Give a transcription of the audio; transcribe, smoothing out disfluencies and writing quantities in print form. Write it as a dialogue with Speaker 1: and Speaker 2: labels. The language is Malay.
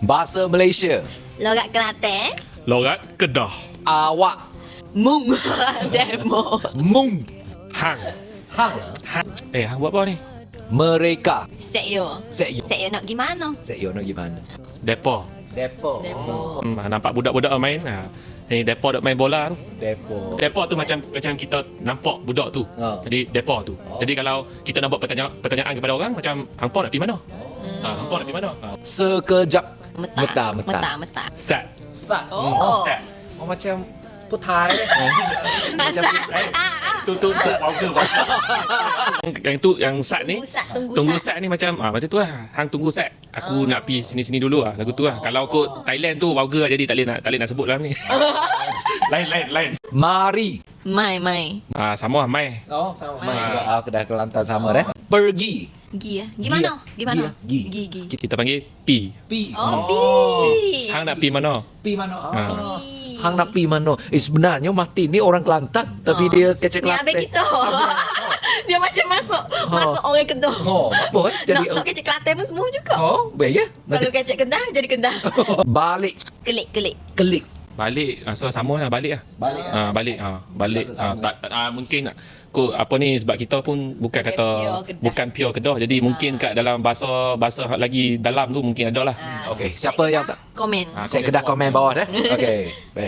Speaker 1: Bahasa Malaysia.
Speaker 2: Logat Kelantan.
Speaker 3: Logat Kedah.
Speaker 1: Awak.
Speaker 2: Mung. Demo.
Speaker 3: Mung. Hang.
Speaker 1: Hang.
Speaker 3: Hang. Hang buat apa ni?
Speaker 1: Mereka.
Speaker 2: Sekyo.
Speaker 1: Sekyo.
Speaker 2: Sekyo nak gimana?
Speaker 1: Sekyo nak gimana?
Speaker 3: Depo.
Speaker 1: Depo.
Speaker 3: Nampak budak-budak main. Ni depo dok main bola tu.
Speaker 1: Depo.
Speaker 3: Depo tu macam kita nampak budak tu. Jadi depo tu. Jadi kalau kita nak buat pertanyaan kepada orang macam hangpa nak pergi mana? Hangpa nak pergi mana?
Speaker 1: Sekejap.
Speaker 2: Meta. Meta.
Speaker 3: Sat.
Speaker 1: Sat.
Speaker 3: Sat.
Speaker 1: Oh, macam putai. Macam
Speaker 3: Tu vulgar. Yang tu yang sat ni. Tunggu sat ni macam macam tu lah. Hang tunggu sat. Aku nak pergi sini-sini dulu lah. Lagu tu lah. Kalau kau Thailand tu vulgar jadi tak boleh nak sebut lah ni. Lain.
Speaker 1: Mari.
Speaker 2: Mai.
Speaker 3: Sama lah mai.
Speaker 1: Oh, sama.
Speaker 2: Mai.
Speaker 1: Kedah Kelantan sama dah. Pergi.
Speaker 2: Gi. Gimana?
Speaker 1: Gi.
Speaker 2: Gi.
Speaker 3: Kita panggil pi.
Speaker 1: Pi.
Speaker 2: Bi.
Speaker 3: Hang nak pi mana?
Speaker 1: Pi mana? Hang nak pi mana? Sebenarnya Mati ni orang Kelantan tapi dia kecek
Speaker 2: Ni
Speaker 1: Kelantan.
Speaker 2: abang kita. Dia macam masuk orang Kedah.
Speaker 1: Apa jadi
Speaker 2: Nak kecek Kelantan pun semua juga.
Speaker 1: baik ya.
Speaker 2: Kalau kecek Kedah jadi Kedah.
Speaker 1: Balik.
Speaker 2: Kelik.
Speaker 3: Balik. So sama lah balik lah.
Speaker 1: Balik.
Speaker 3: Balik. Mungkin apa ni sebab kita pun bukan pure Kedah. Jadi mungkin kat dalam bahasa lagi dalam tu mungkin ada lah.
Speaker 1: Okey, siapa yang tak
Speaker 2: Komen.
Speaker 1: saya Kedah komen bawah dah. Okey. Baik.